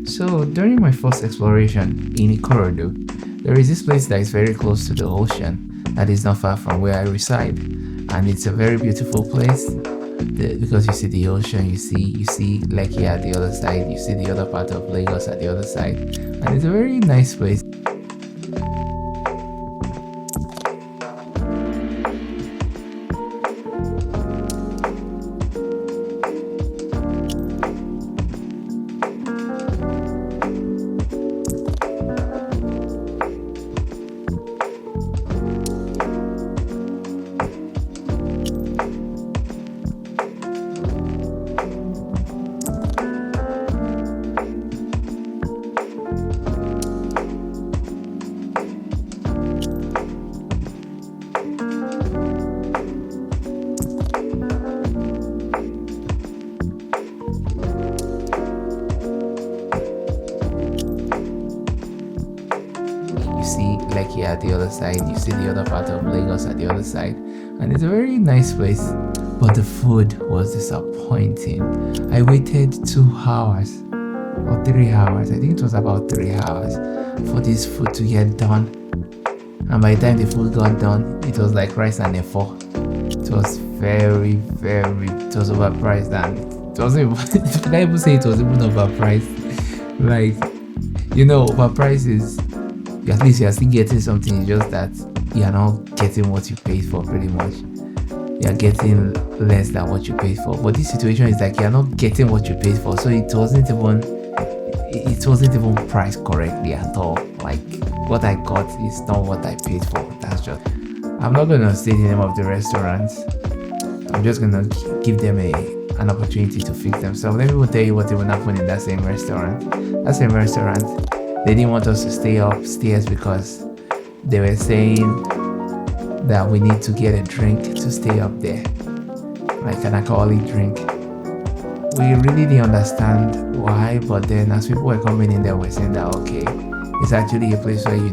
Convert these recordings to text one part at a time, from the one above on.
So during my first exploration in Ikorodu, there is this place that is very close to the ocean that is not far from where I reside, and it's a very beautiful place. Because you see the ocean, you see Lekki at the other side, you see the other part of Lagos at the other side, and it's a very nice place. You see Lekki at the other side, you see the other part of Lagos at the other side, and it's a very nice place. But the food was disappointing. I waited 2 hours or 3 hours. I think it was about 3 hours for this food to get done. And by the time the food got done, it was like rice and a four. It was it was overpriced, and it wasn't even, did I even say it was even overpriced? Like, overpriced is, at least you are still getting something, it's just that you are not getting what you paid for pretty much. You are getting less than what you paid for. But this situation is like you are not getting what you paid for, so it wasn't even priced correctly at all. Like, what I got is not what I paid for. That's just. I'm not gonna say the name of the restaurants. I'm just gonna give them an opportunity to fix themselves. Let me tell you what even happened in that same restaurant. They didn't want us to stay upstairs because they were saying that we need to get a drink to stay up there, like an alcoholic drink. We really didn't understand why, but then as people were coming in there, we're saying that okay, it's actually a place where you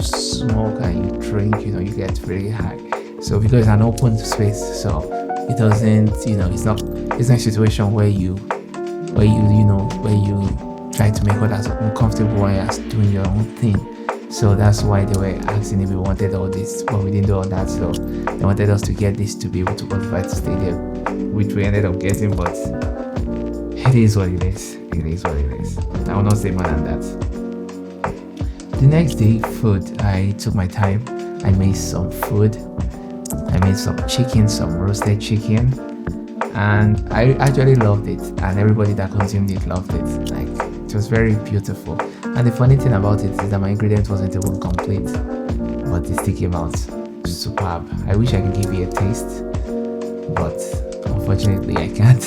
smoke and you drink, you get very high. So because it's an open space, so it doesn't, it's not a situation where you try to make others uncomfortable while you're doing your own thing. So that's why they were asking if we wanted all this, but we didn't do all that. So they wanted us to get this to be able to qualify to stay there, which we ended up getting. But it is what it is. It is what it is. I will not say more than that. The next day, food. I took my time. I made some food. I made some chicken, some roasted chicken, and I actually loved it. And everybody that consumed it loved it. Like, it was very beautiful. And the funny thing about it is that my ingredient wasn't even complete, but it still came out superb. I wish I could give you a taste, but unfortunately I can't.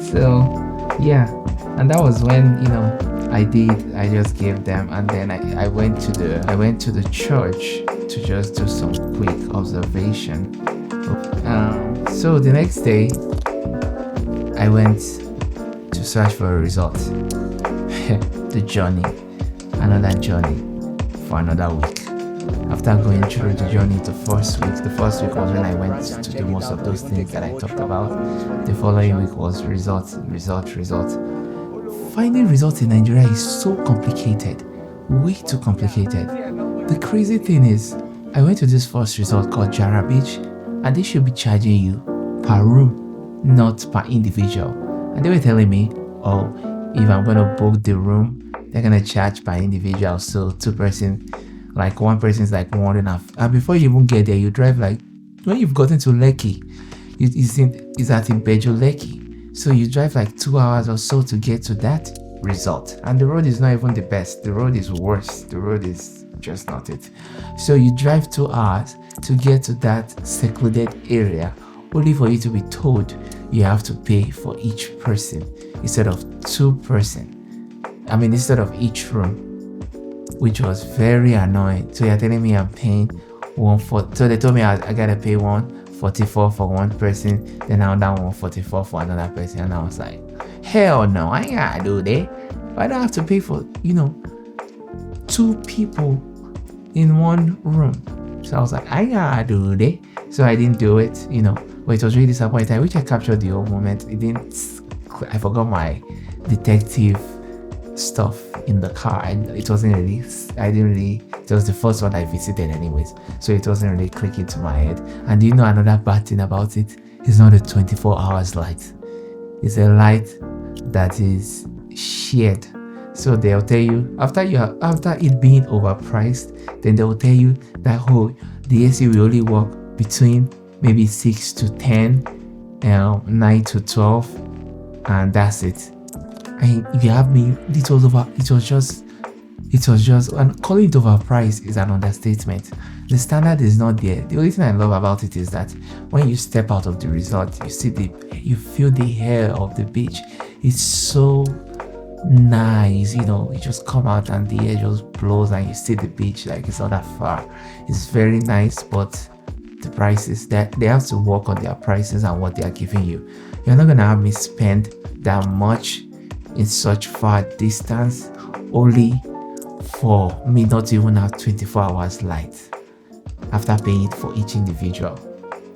So yeah, and that was when I just gave them, and then I went to the church to just do some quick observation. So the next day I went to search for a result. Another journey for another week. After going through the journey the first week was when I went to do most of those things that I talked about. The following week was result. Finding results in Nigeria is so complicated, way too complicated. The crazy thing is, I went to this first resort called Jara Beach, and they should be charging you per room, not per individual. And they were telling me, oh, if I'm gonna book the room, they're gonna charge per individual. So 2 person, like one person is like 1.5. And before you even get there, you drive like, when you've gotten to Lekki, it's at Ibeche Lekki. So you drive like 2 hours or so to get to that result. And the road is not even the best. The road is worse. The road is just not it. So you drive 2 hours to get to that secluded area, only for you to be told you have to pay for each person instead of 2 person. Instead of each room, which was very annoying. So you're telling me I'm paying so they told me I gotta pay 144 for one person, then another 144 for another person, and I was like, hell no, I ain't gotta do that. I don't have to pay for 2 people in one room. So I was like, I ain't gotta do that. So I didn't do it. but it was really disappointing. I wish I captured the whole moment. It didn't. I forgot my detective stuff in the car, and it wasn't really. I didn't really. It was the first one I visited, anyways, so it wasn't really clicking to my head. And you know another bad thing about it? It's not a 24 hours light. It's a light that is shared. So they'll tell you after it being overpriced, then they'll tell you that the AC will only work between maybe 6 to 10, 9 to 12, and that's it. And if you have me, it was just, and calling it overpriced is an understatement. The standard is not there. The only thing I love about it is that when you step out of the resort, you feel the air of the beach. It's so nice, you just come out and the air just blows and you see the beach like it's not that far. It's very nice, but the prices, that they have to work on their prices and what they are giving you. You're not gonna have me spend that much in such far distance only for me not to even have 24 hours light after paying it for each individual.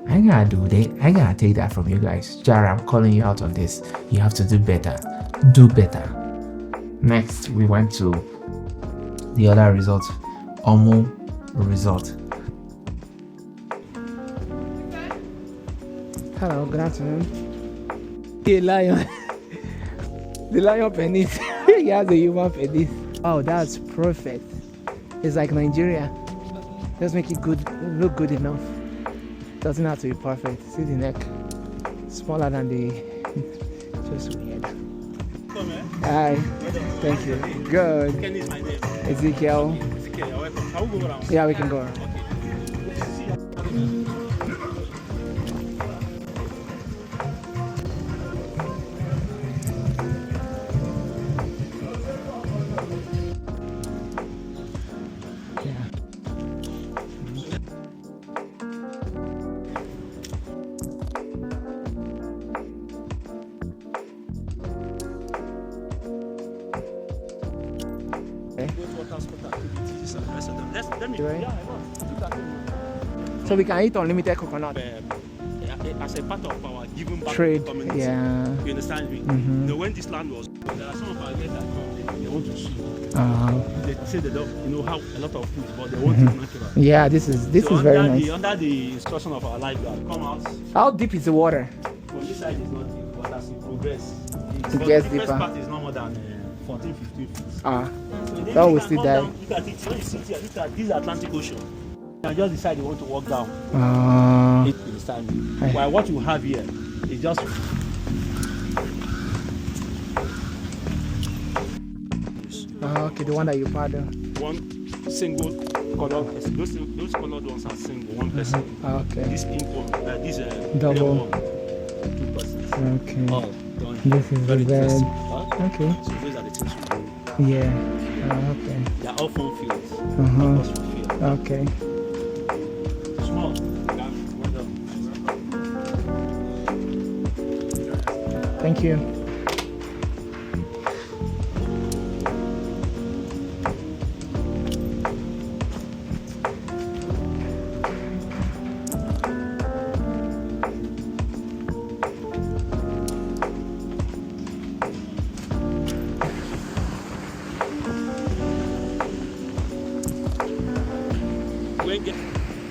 I ain't gonna do that. I ain't gonna take that from you guys. Jara, I'm calling you out on this. You have to do better. Do better. Next, we went to the other resort, Omu Resort. Hello, good afternoon. The lion. The lion penis. He has a human penis. Oh, that's perfect. It's like Nigeria. Just make it good, look good enough. Doesn't have to be perfect. See the neck, smaller than the. Just weird. Hi. Thank you. Good. Ken is my name. Ezekiel. Ezekiel, you're welcome. Shall we go around? Yeah, we can go. So we can eat unlimited coconut. As a part of our giving back Trade, to the community. yeah. You understand me? When this land was, there are some of our guests that come, they want to sue. They say they don't, have a lot of food, but they want it natural. Yeah, this is very nice. Under the instruction of our lifeguard, come out. How deep is the water? From this side is not deep, but as you progress, It gets the first deeper. part is no more than 14, 15 feet. So that will still die. Look at it. When you sit here, look at this Atlantic Ocean. You can just decide you want to walk down. It will stand. While what you have here is just. Okay, the one that you paddle. One single color. Those colored ones are single, one person. Okay. This pink one, this Double. one, 2 persons. Okay. All done. This is Very the bed. interesting. Huh? Okay. So those are the things we do. Yeah. Okay. They are all fun fields. Uh-huh. Okay. Small. Thank you.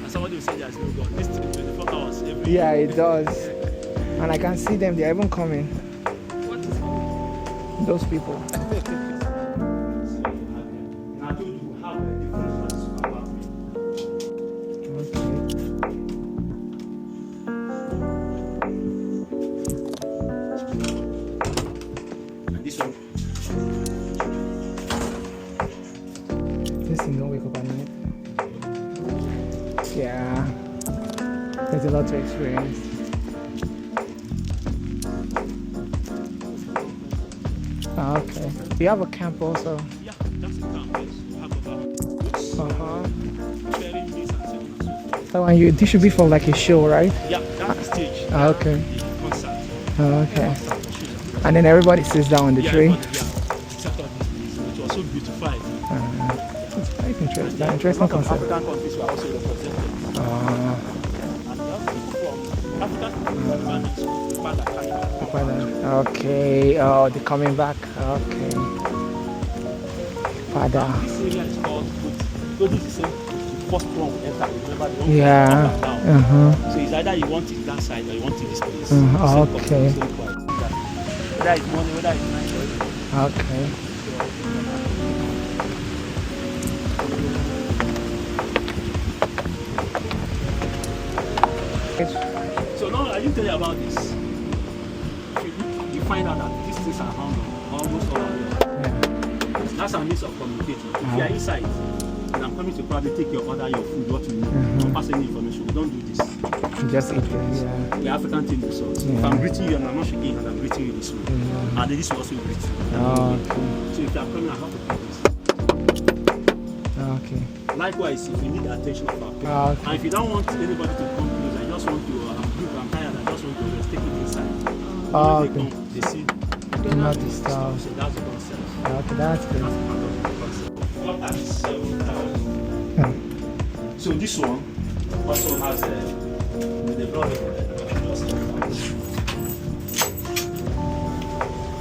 Somebody will say there's no God. This 24 hours every Yeah, it does. And I can see them, they're even coming. What is coming? Those people. This one. This thing don't wake up at night. Yeah. There's a lot to experience. Okay. You have a camp also? Yeah, that's a camp. Yes. You have about books, sharing this and so on and so forth. So and this should be for like a show, right? Yeah, that's the stage. Okay. The concert. Okay. And then everybody sits down on the tree. Yeah, set up it was so beautified. It's quite interesting. Interesting concept. African countries were also represented. And there are people from African Okay, oh, they're coming back. Okay. Father. This area is called Ikorodu. Ikorodu is the same. The first one we enter. Remember the one Yeah. up and down. So it's either you want it that side or you want it this place. Okay. Whether it's morning, whether it's night or evening. Okay. So now I didn't tell you about this. You find out that these things are hung almost all around. Yeah. That's our means of communicating. If you are inside, and I'm coming to probably take your order, your food, what you need, don't pass any information. We don't do this. You just eat it. Yeah. The African thing is so. If I'm greeting you and I'm not shaking your hand, I'm greeting you this way. And this will also greet you. Okay. So if you are coming, I have to do this. Okay. Likewise, if you need the attention of our people, Okay. and if you don't want anybody to come close, I just want to, I'm tired, I just want to just take it inside. When they come, they see. Do not disturb. So that's the concept. Okay, that's good. That's part of the concept. What are 7,000? So this one also has with the blood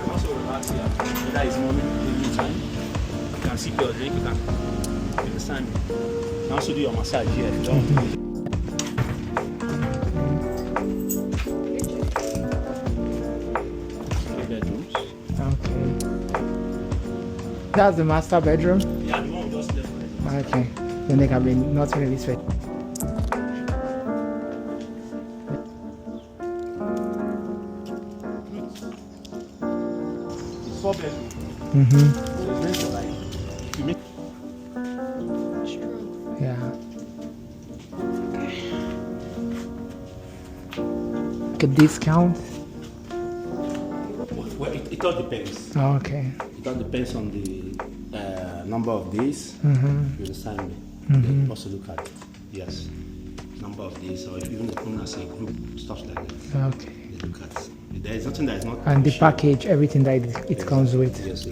also relax here. Whether it's morning, evening time, you can sip your drink, you understand me? You can also do your massage here if you don't want to do it. Bedrooms. Okay. That's the master bedroom? Yeah, the one we just left. Okay. Then they can be not really sweat. It's 4 bedrooms. So it's meant to like, if you make Yeah. A discount? well, it all depends. Okay. It all depends on the number of days. You understand me? They also look at it. Yes, number of days, or even the come as a group, stuff like that. Okay. They look at. There is nothing that is not. And the shared. package, everything that it comes with. Yes.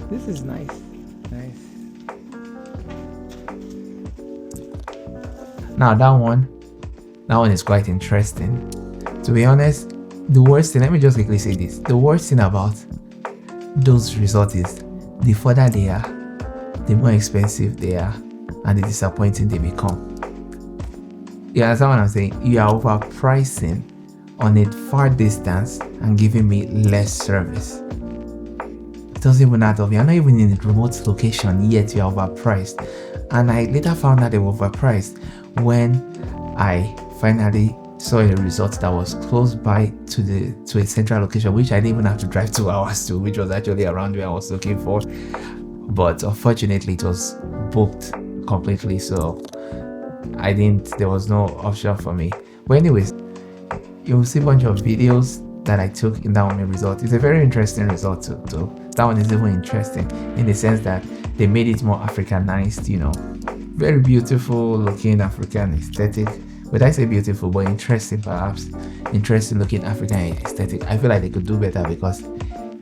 This is nice. Nice. Now that one is quite interesting. To be honest, the worst thing, let me just quickly say this. The worst thing about those resorts is the further they are, the more expensive they are, and the disappointing they become. You understand what I'm saying? You are overpricing on a far distance and giving me less service. It doesn't even add up. You're not even in a remote location, yet you're overpriced. And I later found out they were overpriced when I finally saw a resort that was close by to a central location, which I didn't even have to drive 2 hours to, which was actually around where I was looking for. But unfortunately, it was booked completely, so there was no option for me. But anyways, you'll see a bunch of videos that I took in that one resort. It's a very interesting resort too. That one is even interesting in the sense that they made it more Africanized, very beautiful looking African aesthetic. But I say beautiful, but interesting perhaps. Interesting looking African aesthetic. I feel like they could do better because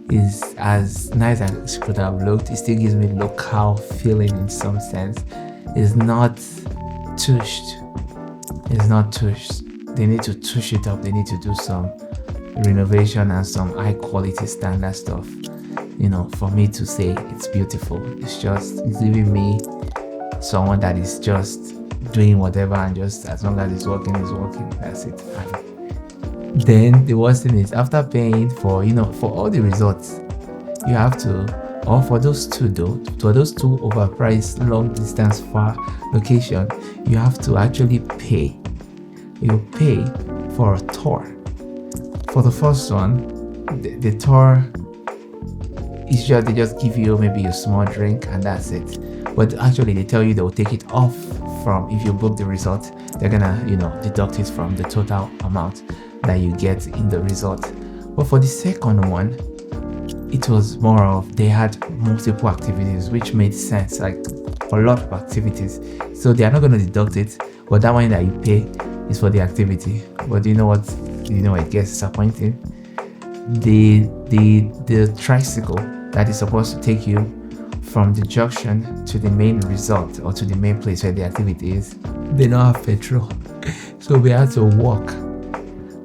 it's as nice as it could have looked. It still gives me local feeling in some sense. It's not tushed. It's not tushed. They need to tush it up. They need to do some renovation and some high quality standard stuff, for me to say it's beautiful. It's giving me someone that is just doing whatever, and just as long as it's working, that's it. And then the worst thing is, after paying for all the resorts, you have to, or for those two overpriced long distance far location, you have to actually pay. You pay for a tour. For the first one, the tour is just, they just give you maybe a small drink and that's it. But actually they tell you they will take it off from, if you book the resort, they're gonna deduct it from the total amount that you get in the resort. But for the second one, it was more of, they had multiple activities, which made sense, like a lot of activities. So they are not going to deduct it, but that one that you pay is for the activity. But you know what it gets disappointing? the tricycle that is supposed to take you from the junction to the main resort or to the main place where the activity is, they don't have petrol. So we had to walk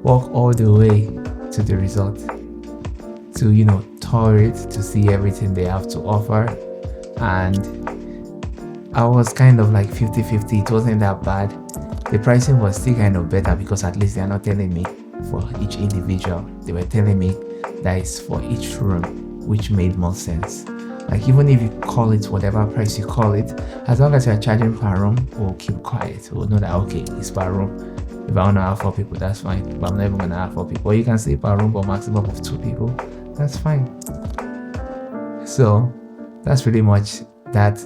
all the way to the resort to tour it, to see everything they have to offer. And I was kind of like 50-50. It wasn't that bad. The pricing was still kind of better because at least they're not telling me for each individual. They were telling me that it's for each room, which made more sense. Like, even if you call it whatever price you call it, as long as you're charging per room, we'll keep quiet. We'll know that, okay, it's per room. If I want to have 4 people, that's fine. But I'm not even going to have 4 people. Or you can say per room, but maximum of 2 people. That's fine. So that's pretty much that